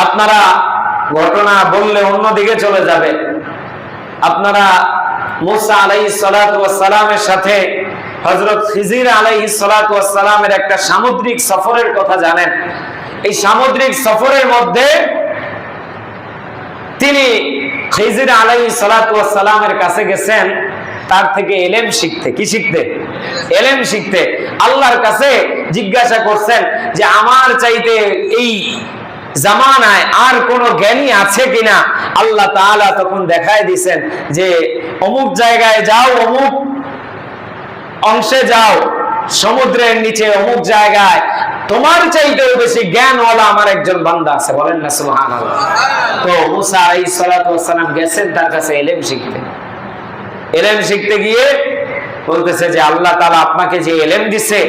আপনারা ঘটনা বললে অন্যদিকে চলে যাবে। আপনারা মুসা আলাইহিস সালাতু ওয়াস সালামের সাথে হযরত খিজির আলাইহিস সালাতু ওয়াস সালামের একটা সামুদ্রিক সফরের কথা জানেন। এই সামুদ্রিক সফরের মধ্যে তিনি খিজির আলাইহিস সালাতু ওয়াস সালামের কাছে গেছেন তার থেকে ইলম শিখতে। কি শিখতে? ইলম শিখতে। আল্লাহর কাছে জিজ্ঞাসা করছেন যে আমার চাইতে এই জামানায় আর কোন জ্ঞানী আছে কিনা। আল্লাহ তাআলা তখন দেখায় দিয়েছেন যে অমুক জায়গায় যাও, অমুক অংশে যাও, সমুদ্রের নিচে অমুক জায়গায় তোমার চাইতেও বেশি জ্ঞানওয়ালা আমার একজন বান্দা আছে। বলেন না সুবহানাল্লাহ। তো মুসা আলাইহিস সালাতু ওয়াস সালাম গেছেন তার কাছে ইলম শিখতে। ইলম শিখতে গিয়ে বলতেছে যে আল্লাহ তাআলা আপনাকে যে ইলম দিছে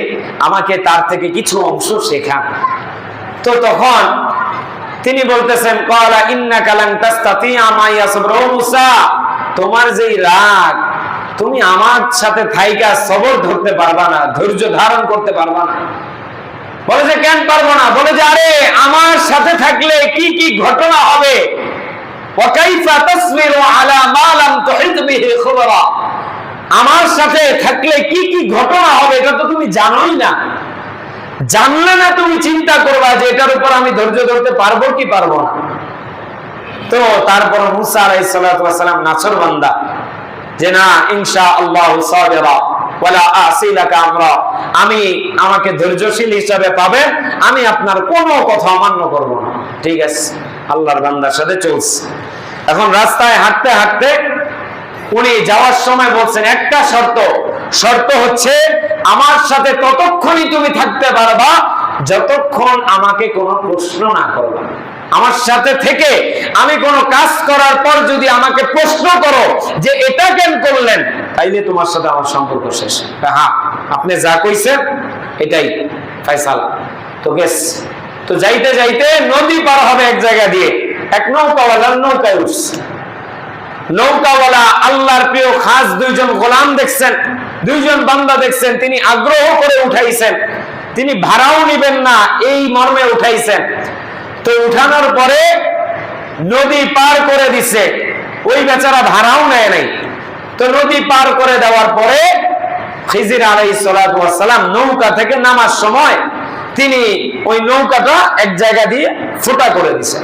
আমাকে তার থেকে কিছু অংশ শেখান। তো তখন তিনি বলতেছেন ক্বালা ইন্নাকা লান তাসতাতিআ মাইয়া সাবরা। ও মুসা, তোমার যেই রাগ, তুমি আমার সাথে থাইকা সবর ধরতে পারবা না, ধৈর্য ধারণ করতে পারবা না। বলে যে কেন পারবো না? বলে যে আরে আমার সাথে থাকলে কি কি ঘটনা হবে। ওয়া কাইফা তাসবিরু আলা মা লাম তুহিত বিহি খুবরা। আমার সাথে থাকলে কি কি ঘটনা হবে এটা তো তুমি জানোই না। জানলে না তুমি চিন্তা করবা যে এটার উপর আমি ধৈর্য ধরতে পারবো কি পারবো না। তো তারপর মুসা আলাইহিস সালাতু ওয়াস সালাম নাছর বান্দা যে না ইনশাআল্লাহু সাবিরা ওয়ালা আসিলাকা আমরা, আমি আমাকে ধৈর্যশীল হিসাবে পাবেন, আমি আপনার কোনো কথা অমান্য করব না। ঠিক আছে, আল্লাহর বান্দার সাথে চলছে। এখন রাস্তায় হাঁটতে হাঁটতে উনি যাওয়ার সময় বলছেন একটা শর্ত হচ্ছে আমার সাথে ততক্ষণই তুমি থাকতে পারবা যতক্ষণ আমাকে কোনো প্রশ্ন না করবা। আমার সাথে থেকে আমি কোনো কাজ করার পর যদি আমাকে প্রশ্ন করো যে এটা কেন করলেন, তাইলে তোমার সাথে আমার সম্পর্ক শেষ। হ্যাঁ, আপনি যা কইছেন এটাই ফয়সালা। তো গেস তো যাইতে যাইতে নদী পার হবে এক জায়গা দিয়ে, এক নৌকাওয়ালার নৌকায় উঠছে। নৌকাওয়ালা আল্লাহর প্রিয় খাস দুইজন গোলাম দেখছেন, দুইজন বান্দা দেখছেন, তিনি আগ্রহ করে উঠাইছেন, তিনি ভাড়াও নিবেন না এই মর্মে উঠাইছেন। তো উঠানোর পরে নদী পার করে দিছে, ওই বেচারা ভাড়াও নেয় নাই। তো নদী পার করে দেওয়ার পরে খিজির আলাইহিস সালাতু ওয়াস সালাম নৌকা থেকে নামার সময় তিনি ওই নৌকাটা এক জায়গা দিয়ে ফুটা করে দিছেন।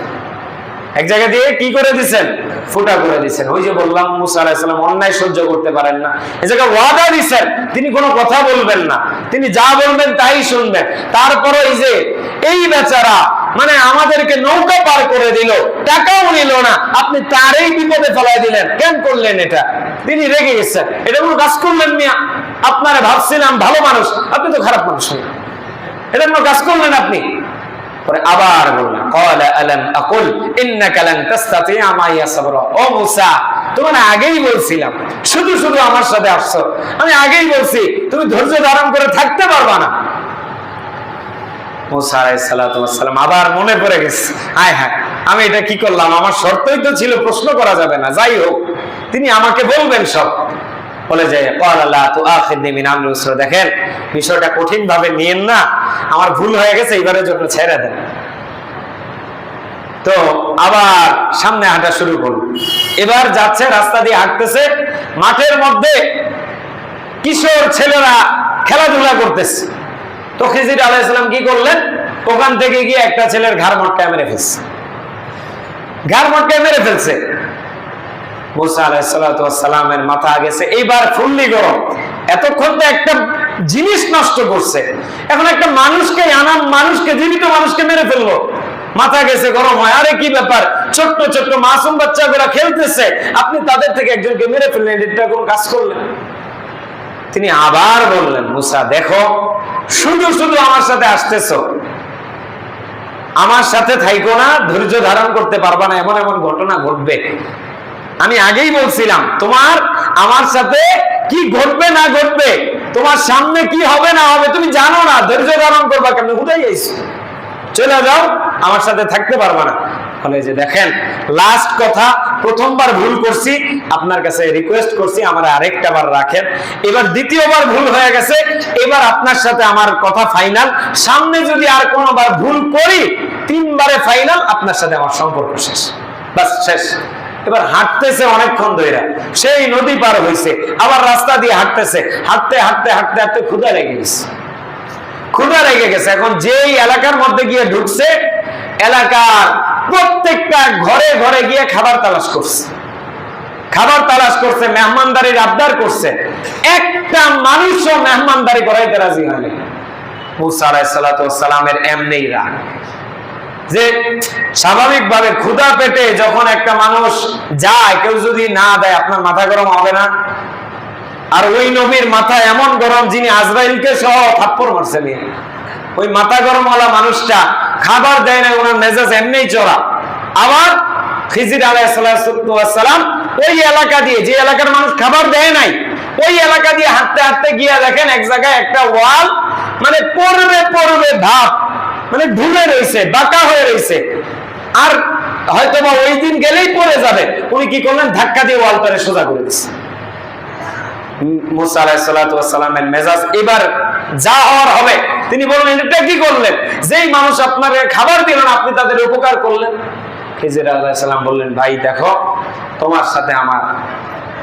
এক জায়গা দিয়ে কি করে দিছেন? ফুটা করে দিছেন। ওই যে বললাম মুসা আলাইহিস সালাম অন্যায় সহ্য করতে পারেন না, এই জায়গায় ওয়াদা দিছেন তিনি কোনো কথা বলবেন না, তিনি যা বলবেন তাই শুনবেন। তারপরে এই বেচারা মানে আমাদেরকে নৌকা পার করে দিল, টাকাও নিল না, আপনি তারই বিপদে ফেলাই দিলেন, কেন করলেন এটা? তিনি রেগে গেছেন, এটা কোনো কাজ করলেন মিয়া, আপনারা ভাবছিলাম ভালো মানুষ, আপনি তো খারাপ মানুষ, এটা কোনো কাজ করলেন আপনি। পরে আবার বললেন ক্বালা আলাম আকুল ইন্নাকা লান তাসতাতিআ মাইয়া সাবরা। ও মুসা, তোমাকে আগেই বলছিলাম, শুধু শুধু আমার সাথে আসছো, আমি আগেই বলছি তুমি ধৈর্য ধারণ করে থাকতে পারবা না। মুসা আলাইহিস সালাতু ওয়াস সালাম আবার মনে পড়ে গেছে, হায় হায় আমি এটা কি করলাম, আমার শর্তই তো ছিল প্রশ্ন করা যাবে না, যাই হোক তিনি আমাকে বলবেন সব। বলে যে ক্বালা লা তুআখিযনি মিন আমরি উসরা। দেখেন বিষয়টা কঠিন ভাবে নিয়েন না, আমার ভুল হয়ে গেছে, এইবারের জন্য ছেড়ে দেন। তো আবার সামনে হাঁটা শুরু করল। এবার যাচ্ছে, রাস্তা দিয়ে হাঁটতেছে, মাঠের মধ্যে কিশোর ছেলেরা খেলাধুলা করতেছে। তো খিজির আলাইহিস সালাম কি করলেন? ওখান থেকে গিয়ে একটা ছেলের ঘাড় মটকায় মেরে ফেলছে। ঘাড় মটকায় মেরে ফেলছে। মুসা আলাইহিস সালাতু ওয়াস সালামের মাথা গেছে এইবার ফুললি গরম। এতক্ষণ তো একটা জিনিস নষ্ট করছে, এখন একটা মানুষকে মানুষকে জীবিত মানুষকে মেরে ফেললো, মাথা গেছে গরম হয়। আরে কি ব্যাপার, ছোট্ট ছোট্ট মাসুম বাচ্চাগুলা খেলতেছে, আপনি তাদের থেকে একজনকে মেরে ফেললেন, এটা কোন কাজ করলেন? তিনি আবার বললেন মুসা দেখো, শুধু শুধু আমার সাথে আসতেছো, আমার সাথে থাইকো না, ধৈর্য ধারণ করতে পারবা না, এমন এমন ঘটনা ঘটবে। আমি আগেই বলছিলাম তোমার আমার সাথে কি ঘটবে না ঘটবে, তোমার সামনে কি হবে না হবে তুমি জানো না, ধৈর্য ধারণ করবা কেন? উঠাই আইছো, চলে যাও, আমার সাথে থাকতে পারবা না। বলে যে দেখেন লাস্ট কথা, প্রথমবার ভুল করছি, আপনার কাছে রিকোয়েস্ট করছি আমার আরেকটা বার রাখেন, এবার দ্বিতীয়বার ভুল হয়ে গেছে, এবার আপনার সাথে আমার কথা ফাইনাল, সামনে যদি আর কোনোবার ভুল করি, তিনবারে ফাইনাল, আপনার সাথে আমার সম্পর্ক শেষ, বাস শেষ। এবার হাঁটতেছে অনেকক্ষণ ধরে, সেই নদী পার হয়েছে, আবার রাস্তা দিয়ে হাঁটতেছে, হাঁটতে হাঁটতে হাঁটতে হাঁটতে ক্ষুধা লেগে গেছে, ক্ষুধা লেগে গেছে। এখন যেই এলাকার মধ্যে গিয়ে ঢুকছে, এলাকার প্রত্যেকটা ঘরে ঘরে গিয়ে খাবার তালাশ করছে, খাবার তালাশ করছে, মেহমানদারির আবদার করছে, একটা মানুষও মেহমানদারি করাইতে রাজি হয়নি। মুসা আলাইহিস সালাতু ওয়াস সালামের এমনি রাগ যে স্বাভাবিকভাবে ক্ষুধা পেটে যখন একটা মানুষ যায়, কেউ যদি না দেয় আপনার মাথা গরম হবে না? আর ওই নবীর মাথা এমন গরম, যিনি আজরাইলকে সহ থাপ্পড় মারছেন, ওই মাথা গরমওয়ালা মানুষটা খাবার দেয় না, ওনার মেজাজ এমনিই চড়া। আবার খিজির আলাইহিস সালাম ওই এলাকা দিয়ে, যে এলাকার মানুষ খাবার দেয় নাই, ওই এলাকা দিয়ে হাঁটতে হাঁটতে গিয়ে দেখেন এক জায়গায় একটা ওয়াল মানে পড়বে পড়বে ভাব, মানে ঢুলে রয়েছে, বাঁকা হয়ে রয়েছে, আর হয়তো বা ওই দিন গেলেই পড়ে যাবে। উনি কি করলেন? ধাক্কা দিয়ে ওয়ালটারে সোজা করে দিচ্ছে। মুসা আলাইহিস সালাতু ওয়াস সালামের মেজাজ এবার যা হওয়ার হবে। তিনি বললেন, এটা কি করলেন? যেই মানুষ আপনাকে খাবার দিল না, আপনি তাদের উপকার করলেন। খিজির আলাইহিস সালাম বললেন, ভাই দেখো, তোমার সাথে আমার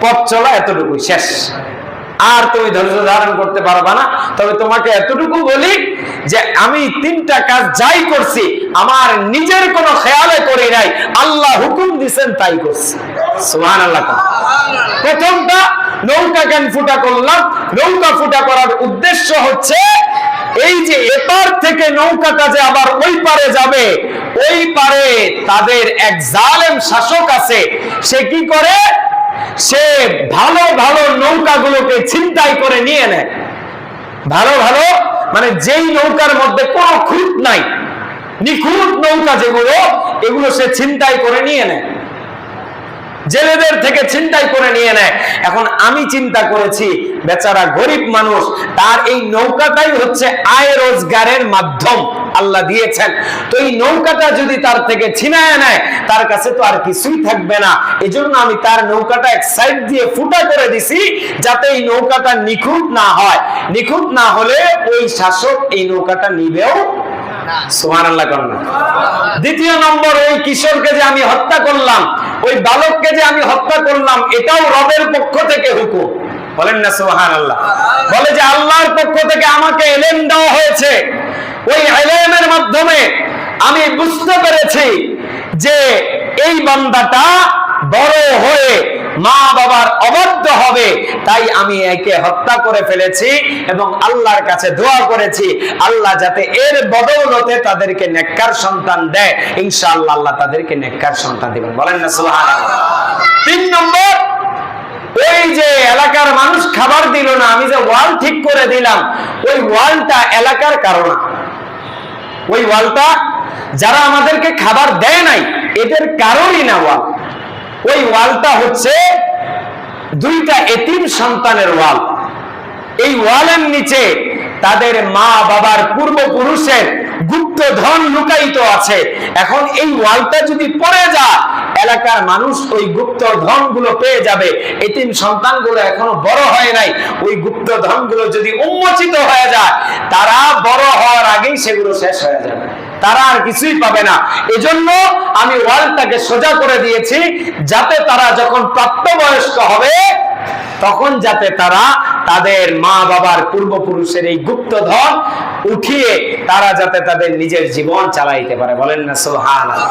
পথ চলা এতটুকুই, শেষ। আর তুমি ধৈর্য ধারণ করতে পারবা না। তবে তোমাকে এতটুকু বলি যে আমি তিনটা কাজ যাই করছি আমার নিজের কোনো খেয়ালে করি নাই, আল্লাহ হুকুম দিবেন তাই করছি। সুবহানাল্লাহ। প্রথমটা, নৌকা কেন ফুটা করলাম? নৌকা ফুটা করার উদ্দেশ্য হচ্ছে এই যে এপার থেকে নৌকাটা যে আবার ওই পারে যাবে, ওই পারে তাদের এক জালেম শাসক আছে, সে কি করে? সে ভালো ভালো নৌকাগুলোকে ছিনতাই করে নিয়ে নেয়। ভালো ভালো মানে যেই নৌকার মধ্যে কোনো খুঁত নাই, নিখুঁত নৌকা যেগুলো, এগুলো সে ছিনতাই করে নিয়ে নেয়, জেলেদের থেকে ছিনতাই করে নিয়ে নেয়। এখন আমি চিন্তা করেছি, বেচারা গরিব মানুষ, তার এই নৌকাটাই হচ্ছে আয় রোজগারের মাধ্যম আল্লাহ দিয়েছেন। তো এই নৌকাটা যদি তার থেকে ছিনায় নেয়, তার কাছে তো আর কিছুই থাকবে না। এজন্য আমি তার নৌকাটা এক সাইড দিয়ে ফুটা করে দিছি, যাতে এই নৌকাটা নিখুঁত না হয়। নিখুঁত না হলে ওই শাসক এই নৌকাটা নিবেও। সুবহানাল্লাহ। দ্বিতীয় নম্বর, ওই কিশোরকে যে আমি হত্যা করলাম, ওই বালককে যে আমি হত্যা করলাম, এটাও রবের পক্ষ থেকে হুকুম। বলেন না সুবহানাল্লাহ। বলে যে আল্লাহর পক্ষ থেকে আমাকে ইলম দেওয়া হয়েছে, ওই ইলমের মাধ্যমে আমি বুঝতে পেরেছি যে এই বান্দাটা বড় হয়ে মা বাবার অবাধ্য হবে, তাই আমি একে হত্যা করে ফেলেছি এবং আল্লাহর কাছে দোয়া করেছি আল্লাহ যাতে এর বদৌলতে তাদেরকে নেককার সন্তান দেয়। ইনশাআল্লাহ আল্লাহ তাদেরকে নেককার সন্তান দিবেন। বলেন না সুবহানাল্লাহ। 3 নম্বর, ওই যে এলাকার মানুষ খাবার দিল না, আমি যে ওয়াল ঠিক করে দিলাম, ওই ওয়ালটা এলাকার কারণ, ওই ওয়ালটা যারা আমাদেরকে খাবার দেয় নাই এদের কারণই না ওয়াল। ওই ওয়ালটা হচ্ছে 2টা এতিম সন্তানের ওয়াল। এই ওয়ালের নিচে তাদের মা বাবার পূর্বপুরুষের গুপ্ত ধন লুকায়িত আছে। এখন এই ওয়ালটা যদি পড়ে যায়, এলাকার মানুষ ওই গুপ্ত ধন গুলো পেয়ে যাবে। এতিম সন্তানগুলো এখনো বড় হয় নাই, ওই গুপ্ত ধন গুলো যদি উন্মোচিত হয়ে যায়, তারা বড় হওয়ার আগেই সেগুলো শেষ হয়ে যাবে, তারা আর কিছুই পাবে না। এজন্য আমি ওয়ালটাকে সোজা করে দিয়েছি, যাতে তারা যখন প্রাপ্তবয়স্ক হবে তখন যাতে তারা তাদের মা বাবার পূর্বপুরুষের এই গুপ্তধন উঠিয়ে তারা যাতে তাদের নিজের জীবন চালাইতে পারে। বলেন না সুবহানাল্লাহ।